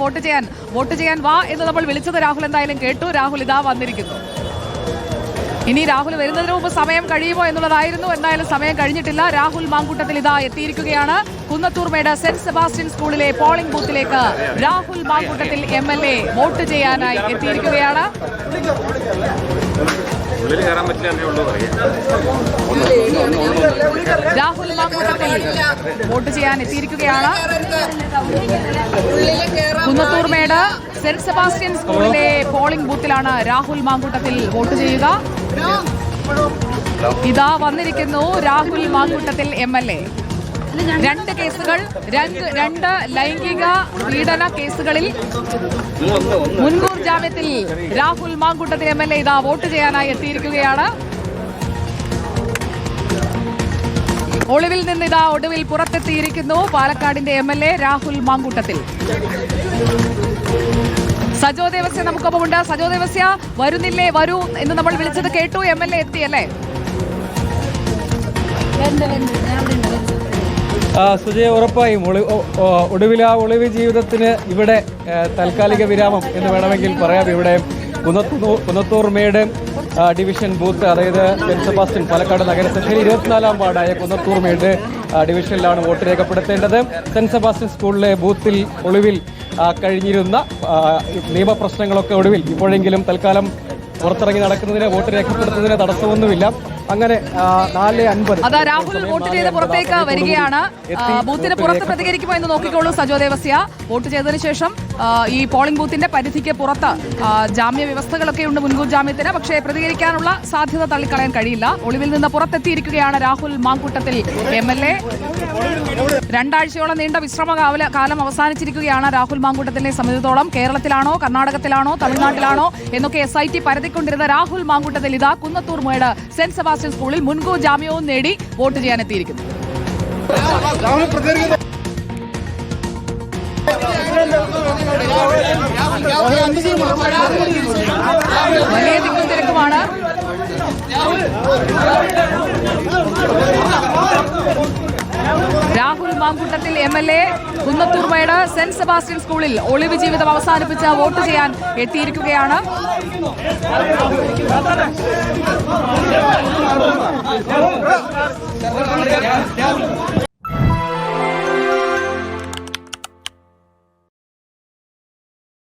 Vote ചെയ്യാൻ വാ എന്ന് നമ്മൾ വിളിച്ചത് രാഹുൽ എന്തായാലും കേട്ടു. രാഹുൽ ഇതാ വന്നിരിക്കുന്നു. ഇനി രാഹുൽ വരുന്നതിന് മുമ്പ് സമയം കഴിയുമോ എന്നുള്ളതായിരുന്നു. എന്തായാലും സമയം കഴിഞ്ഞിട്ടില്ല. രാഹുൽ മാങ്കൂട്ടത്തിൽ ഇതാ എത്തിയിരിക്കുകയാണ്. കുന്നത്തൂർമേട് സെന്റ് സെബാസ്റ്റ്യൻ സ്കൂളിലെ പോളിംഗ് ബൂത്തിലേക്ക് രാഹുൽ മാങ്കൂട്ടത്തിൽ MLA വോട്ട് ചെയ്യാനായി എത്തിയിരിക്കുകയാണ്. രാഹുൽ മാങ്കൂട്ടത്തിൽ വോട്ട് ചെയ്യാൻ എത്തിയിരിക്കുകയാണ്. കുന്നത്തൂർമേട് സെന്റ് സെബാസ്റ്റ്യൻ സ്കൂളിലെ പോളിംഗ് ബൂത്തിലാണ് രാഹുൽ മാങ്കൂട്ടത്തിൽ വോട്ട് ചെയ്യുക. ഇതാ വന്നിരിക്കുന്നു രാഹുൽ മാങ്കൂട്ടത്തിൽ MLA. 2 കേസുകൾ, 2 ലൈംഗിക പീഡന കേസുകളിൽ മുൻകൂർ ജാമ്യത്തിൽ രാഹുൽ മാങ്കൂട്ടത്തിൽ MLA ഇതാ വോട്ട് ചെയ്യാനായി എത്തിയിരിക്കുകയാണ്. ഒളിവിൽ നിന്ന് ഇതാ ഒടുവിൽ പുറത്തെത്തിയിരിക്കുന്നു പാലക്കാടിന്റെ MLA രാഹുൽ മാങ്കൂട്ടത്തിൽ. സജോ ദേവസ്യ നമുക്കൊപ്പമുണ്ട്. സജോ ദേവസ്യ, വരുന്നില്ലേ, വരൂ എന്ന് നമ്മൾ വിളിച്ചത് കേട്ടു. MLA എത്തിയല്ലേ? സുജയ, ഉറപ്പായും ഒളിവ് ജീവിതത്തിന് ഇവിടെ താൽക്കാലിക വിരാമം എന്ന് വേണമെങ്കിൽ പറയാം. ഇവിടെ കുന്നത്തൂർമേട് ഡിവിഷൻ ബൂത്ത്, അതായത് സെന്റ് സെബാസ്റ്റ്യൻ പാലക്കാട് നഗരസഭയിൽ 24-ാം വാർഡായ കുന്നത്തൂർമേട് ഡിവിഷനിലാണ് വോട്ട് രേഖപ്പെടുത്തേണ്ടത്. സെന്റ് സെബാസ്റ്റ്യൻ സ്കൂളിലെ ബൂത്തിൽ ഒളിവിൽ കഴിഞ്ഞിരുന്ന നിയമപ്രശ്നങ്ങളൊക്കെ ഒടുവിൽ ഇപ്പോഴെങ്കിലും തൽക്കാലം പുറത്തിറങ്ങി നടക്കുന്നതിന്, വോട്ട് രേഖപ്പെടുത്തുന്നതിന് തടസ്സമൊന്നുമില്ല. അങ്ങനെ 4:50 അതാ രാഹുൽ വോട്ട് ചെയ്ത് പുറത്തേക്ക് വരികയാണ്. ബൂത്തിന് പുറത്ത് പ്രതികരിക്കുമോ എന്ന് നോക്കിക്കോളൂ സജോ ദേവസ്യ. വോട്ട് ചെയ്തതിനു ശേഷം ഈ പോളിംഗ് ബൂത്തിന്റെ പരിധിക്ക് പുറത്ത് ജാമ്യ വ്യവസ്ഥകളൊക്കെ ഉണ്ട് മുൻകൂർ ജാമ്യത്തിന്. പക്ഷേ പ്രതികരിക്കാനുള്ള സാധ്യത തള്ളിക്കളയാൻ കഴിയില്ല. ഒളിവിൽ നിന്ന് പുറത്തെത്തിയിരിക്കുകയാണ് രാഹുൽ മാങ്കൂട്ടത്തിൽ MLA. 2 ആഴ്ചയോളം നീണ്ട വിശ്രമകാലം അവസാനിച്ചിരിക്കുകയാണ് രാഹുൽ മാങ്കൂട്ടത്തിനെ സംബന്ധിച്ചിടത്തോളം. കേരളത്തിലാണോ, കർണാടകത്തിലാണോ, തമിഴ്നാട്ടിലാണോ എന്നൊക്കെ SIT പരതിക്കൊണ്ടിരുന്ന രാഹുൽ മാങ്കൂട്ടത്തിൽ ഇതാ കുന്നത്തൂർമേട് സെന്റ് സെബാസ്റ്റ്യൻ സ്കൂളിൽ മുൻകൂർ ജാമ്യവും നേടി വോട്ട് ചെയ്യാനെത്തിയിരിക്കുന്നു. വലിയ തിക്കും തിരക്കുമാണ്. Rahul Mamkootathil MLA Kunnathurmedu saint Sebastian സ്കൂളിൽ ഒളിവ് ജീവിതം അവസാനിപ്പിച്ച് വോട്ട് ചെയ്യാൻ എത്തിയിരിക്കുകയാണ്.